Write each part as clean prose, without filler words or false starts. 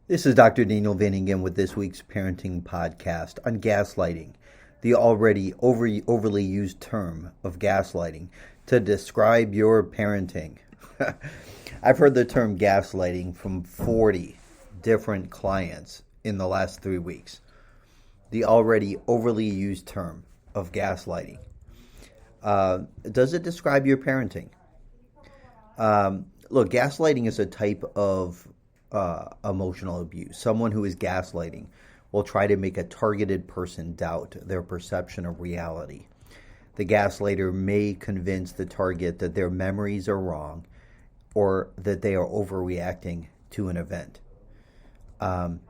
This is Dr. Daniel Van Ingen with this week's parenting podcast on gaslighting, the already overly used term of gaslighting to describe your parenting. I've heard the term gaslighting from 40 different clients in the last 3 weeks. The already overly used term of gaslighting. Does it describe your parenting? Look, gaslighting is a type of emotional abuse. Someone who is gaslighting will try to make a targeted person doubt their perception of reality. The gaslighter may convince the target that their memories are wrong or that they are overreacting to an event. Gaslighting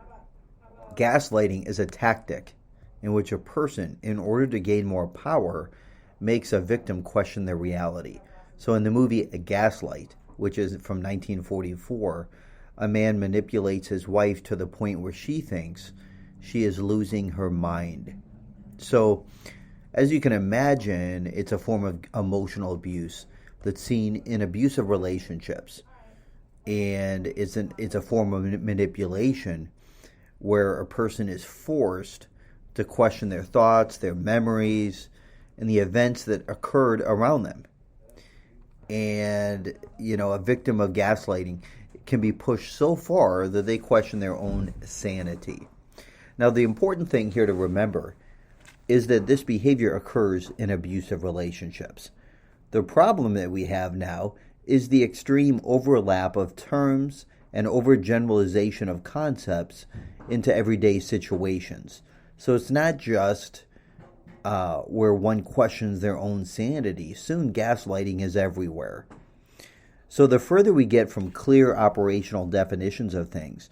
is a tactic in which a person, in order to gain more power, makes a victim question their reality. So in the movie Gaslight, which is from 1944, a man manipulates his wife to the point where she thinks she is losing her mind. So, as you can imagine, it's a form of emotional abuse that's seen in abusive relationships. And it's a form of manipulation where a person is forced to question their thoughts, their memories, and the events that occurred around them. And, a victim of gaslighting can be pushed so far that they question their own sanity. Now, the important thing here to remember is that this behavior occurs in abusive relationships. The problem that we have now is the extreme overlap of terms and overgeneralization of concepts into everyday situations. So it's not just where one questions their own sanity. Soon gaslighting is everywhere. So the further we get from clear operational definitions of things,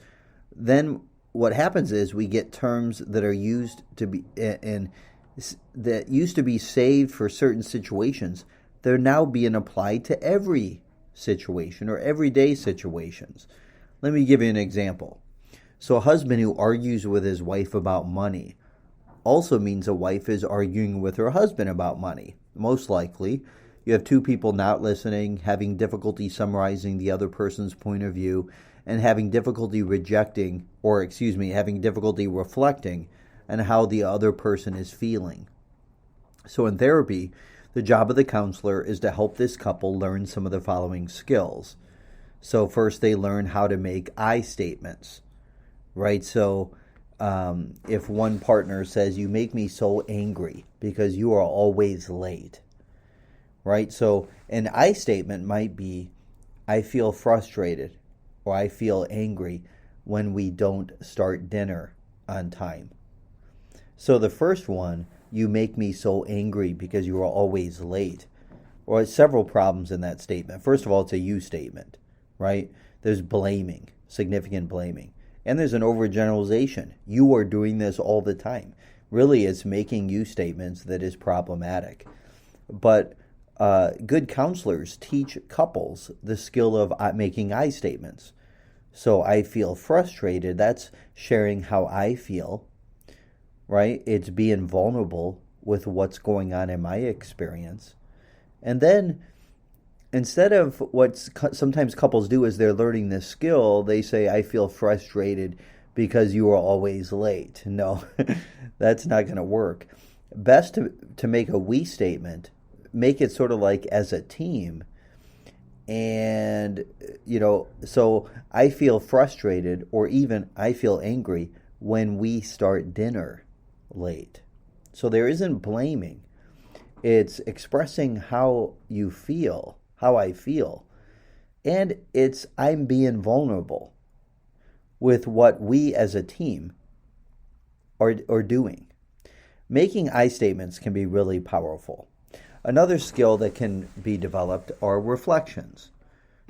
then what happens is we get terms that are used to be and that used to be saved for certain situations. They're now being applied to every situation or everyday situations. Let me give you an example. So a husband who argues with his wife about money also means a wife is arguing with her husband about money. Most likely, you have two people not listening, having difficulty summarizing the other person's point of view, and having difficulty reflecting on how the other person is feeling. So in therapy, the job of the counselor is to help this couple learn some of the following skills. So first, they learn how to make I statements, right? So if one partner says, "You make me so angry because you are always late," right? So an I statement might be, "I feel frustrated," or "I feel angry when we don't start dinner on time." So the first one, "You make me so angry because you are always late," or several problems in that statement. First of all, it's a you statement, right? There's blaming, significant blaming. And there's an overgeneralization. You are doing this all the time. Really, it's making you statements that is problematic. But good counselors teach couples the skill of making I statements. So I feel frustrated. That's sharing how I feel, right? It's being vulnerable with what's going on in my experience. And then instead of what sometimes couples do is they're learning this skill, they say, "I feel frustrated because you are always late." No, that's not going to work. Best to make a we statement, make it sort of like as a team. And, so I feel frustrated, or even I feel angry when we start dinner late. So there isn't blaming. It's expressing how you feel, how I feel. And it's I'm being vulnerable with what we as a team are doing. Making I statements can be really powerful. Another skill that can be developed are reflections.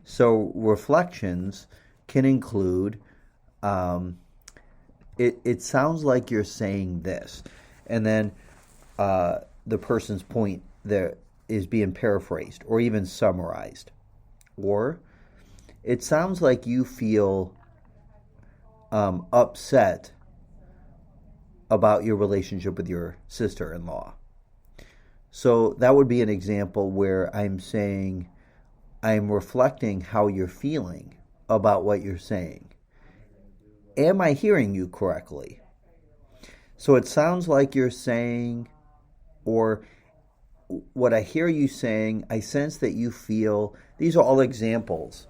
So reflections can include, it sounds like you're saying this, and then the person's point there is being paraphrased or even summarized. Or it sounds like you feel upset about your relationship with your sister-in-law. So that would be an example where I'm saying, I'm reflecting how you're feeling about what you're saying. am I hearing you correctly? So it sounds like you're saying, or what I hear you saying, I sense that you feel, these are all examples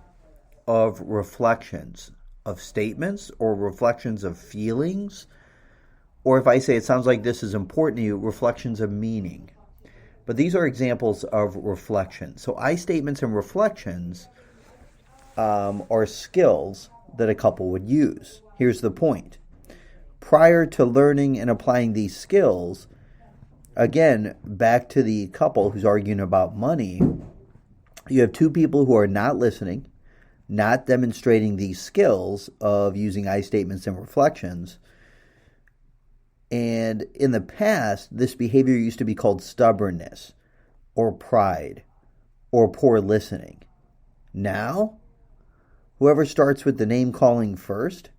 of reflections of statements or reflections of feelings. Or if I say it sounds like this is important to you, reflections of meaning. But these are examples of reflection. So I statements and reflections are skills that a couple would use. Here's the point. Prior to learning and applying these skills, again, back to the couple who's arguing about money, you have two people who are not listening, not demonstrating these skills of using I statements and reflections. And in the past, this behavior used to be called stubbornness or pride or poor listening. Now, whoever starts with the name calling first,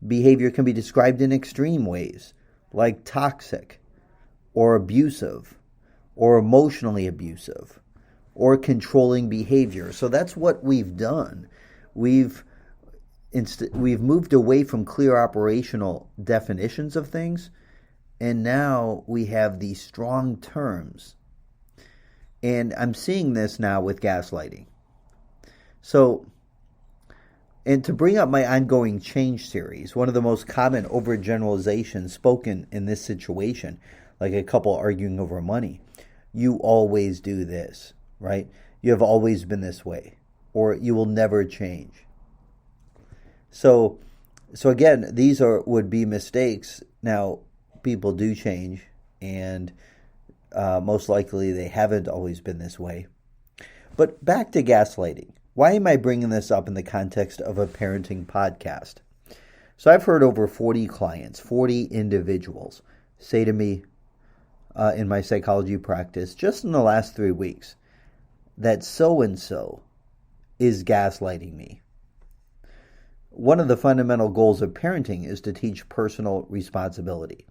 behavior can be described in extreme ways, like toxic or abusive or emotionally abusive or controlling behavior. So that's what we've done. We've moved away from clear operational definitions of things, and now we have these strong terms. And I'm seeing this now with gaslighting. So, and to bring up my ongoing change series, one of the most common overgeneralizations spoken in this situation, like a couple arguing over money, you always do this, right? You have always been this way, or you will never change. So again, these would be mistakes. Now, people do change, and most likely they haven't always been this way. But back to gaslighting. Why am I bringing this up in the context of a parenting podcast? So I've heard over 40 clients, 40 individuals say to me in my psychology practice, just in the last 3 weeks, that so-and-so is gaslighting me. One of the fundamental goals of parenting is to teach personal responsibility.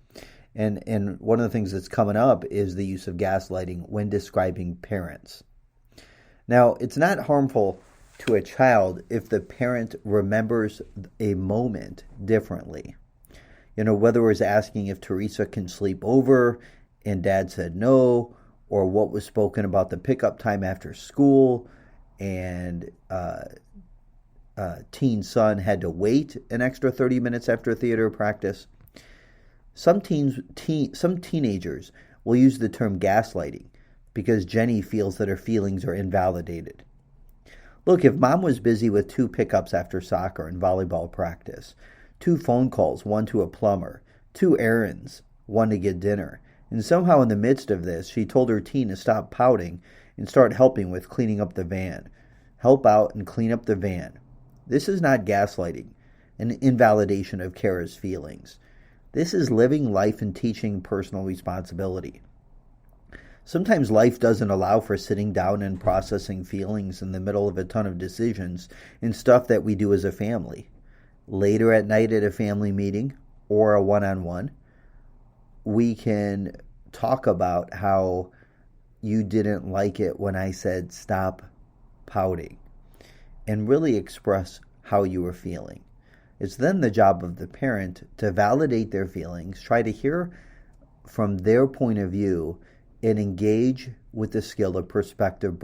And one of the things that's coming up is the use of gaslighting when describing parents. Now, it's not harmful to a child if the parent remembers a moment differently. Whether it was asking if Teresa can sleep over and dad said no, or what was spoken about the pickup time after school and teen son had to wait an extra 30 minutes after theater practice. Some teenagers will use the term gaslighting because Jenny feels that her feelings are invalidated. Look, if mom was busy with 2 pickups after soccer and volleyball practice, 2 phone calls, 1 to a plumber, 2 errands, 1 to get dinner, and somehow in the midst of this, she told her teen to stop pouting and start helping with cleaning up the van. Help out and clean up the van. This is not gaslighting, an invalidation of Kara's feelings. This is living life and teaching personal responsibility. Sometimes life doesn't allow for sitting down and processing feelings in the middle of a ton of decisions and stuff that we do as a family. Later at night at a family meeting or a one-on-one, we can talk about how you didn't like it when I said stop pouting and really express how you were feeling. It's then the job of the parent to validate their feelings, try to hear from their point of view, and engage with the skill of perspective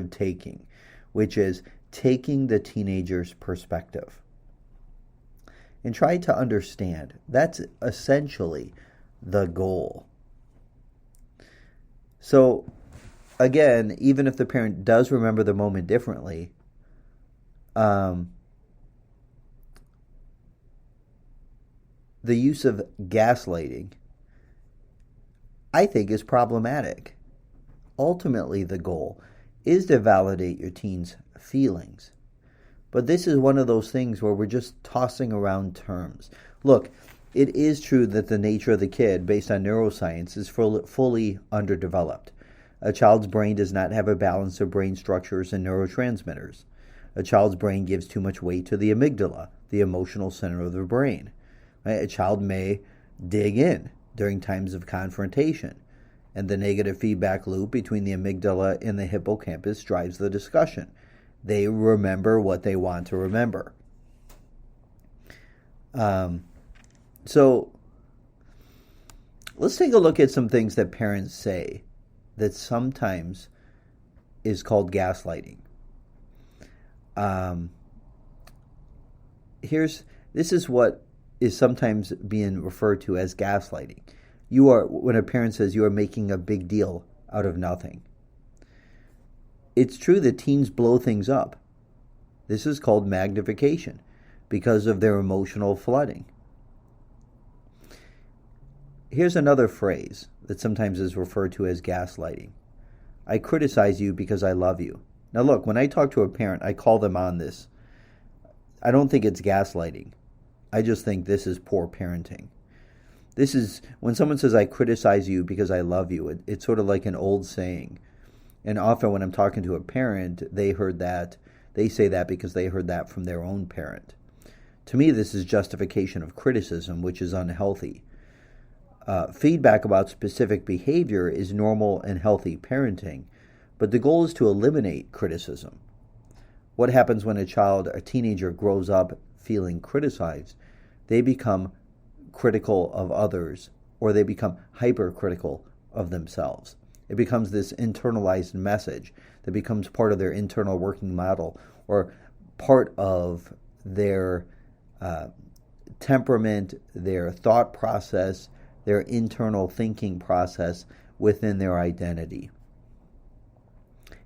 taking, which is taking the teenager's perspective. And try to understand. That's essentially the goal. So, again, even if the parent does remember the moment differently, the use of gaslighting, I think, is problematic. Ultimately, the goal is to validate your teen's feelings. But this is one of those things where we're just tossing around terms. Look, it is true that the nature of the kid, based on neuroscience, is fully underdeveloped. A child's brain does not have a balance of brain structures and neurotransmitters. A child's brain gives too much weight to the amygdala, the emotional center of the brain. Right? A child may dig in during times of confrontation, and the negative feedback loop between the amygdala and the hippocampus drives the discussion. They remember what they want to remember. So let's take a look at some things that parents say that sometimes is called gaslighting. This is what is sometimes being referred to as gaslighting. When a parent says you are making a big deal out of nothing. It's true that teens blow things up. This is called magnification because of their emotional flooding. Here's another phrase that sometimes is referred to as gaslighting. I criticize you because I love you. Now look, when I talk to a parent, I call them on this. I don't think it's gaslighting. I just think this is poor parenting. This is, when someone says I criticize you because I love you, it's sort of like an old saying. And often when I'm talking to a parent, they say that because they heard that from their own parent. To me, this is justification of criticism, which is unhealthy. Feedback about specific behavior is normal and healthy parenting, but the goal is to eliminate criticism. What happens when a teenager grows up feeling criticized? They become critical of others, or they become hypercritical of themselves. It becomes this internalized message that becomes part of their internal working model, or part of their temperament, their thought process, their internal thinking process within their identity.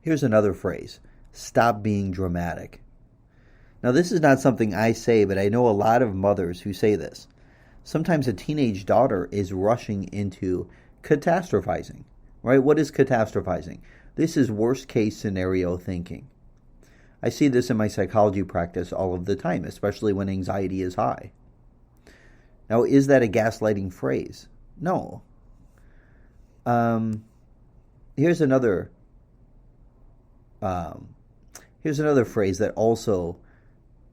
Here's another phrase: stop being dramatic. Now, this is not something I say, but I know a lot of mothers who say this. Sometimes a teenage daughter is rushing into catastrophizing, right? What is catastrophizing? This is worst case scenario thinking. I see this in my psychology practice all of the time, especially when anxiety is high. Now, is that a gaslighting phrase? No. Here's another phrase that also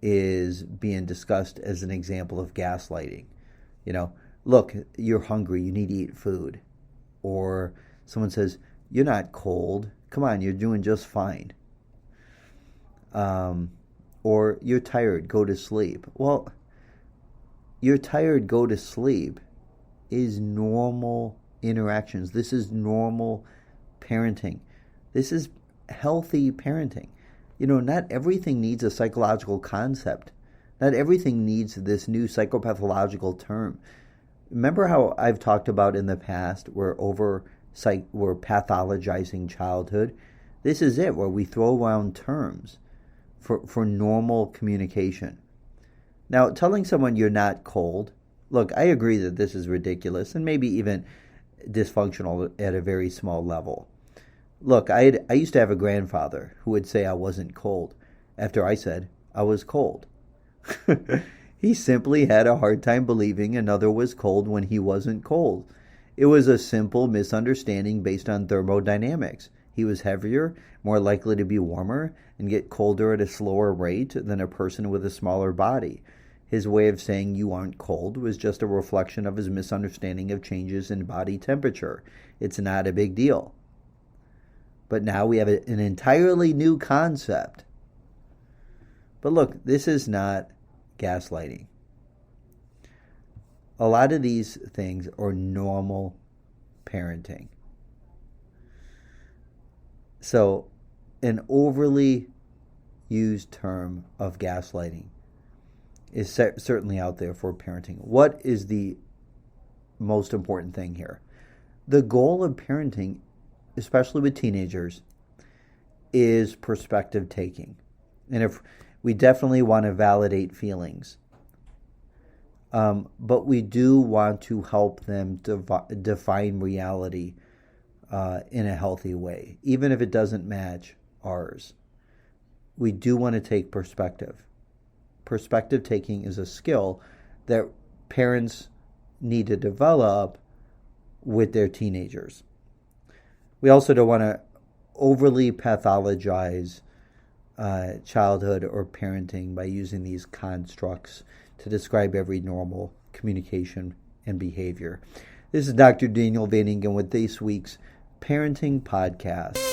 is being discussed as an example of gaslighting. Look, you're hungry, you need to eat food. Or someone says, you're not cold, come on, you're doing just fine. Or you're tired, go to sleep. Well, you're tired, go to sleep is normal interactions. This is normal parenting. This is healthy parenting. Not everything needs a psychological concept. Not everything needs this new psychopathological term. Remember how I've talked about in the past we're pathologizing childhood? This is it, where we throw around terms for normal communication. Now, telling someone you're not cold, look, I agree that this is ridiculous and maybe even dysfunctional at a very small level. Look, I used to have a grandfather who would say I wasn't cold after I said I was cold. He simply had a hard time believing another was cold when he wasn't cold. It was a simple misunderstanding based on thermodynamics. He was heavier, more likely to be warmer, and get colder at a slower rate than a person with a smaller body. His way of saying you aren't cold was just a reflection of his misunderstanding of changes in body temperature. It's not a big deal. But now we have an entirely new concept. But look, this is not gaslighting. A lot of these things are normal parenting. So, an overly used term of gaslighting is certainly out there for parenting. What is the most important thing here? The goal of parenting, especially with teenagers, is perspective taking. And if we definitely want to validate feelings, but we do want to help them define reality in a healthy way, even if it doesn't match ours. We do want to take perspective. Perspective taking is a skill that parents need to develop with their teenagers. We also don't want to overly pathologize childhood or parenting by using these constructs to describe every normal communication and behavior. This is Dr. Daniel Van Ingen with this week's Parenting Podcast.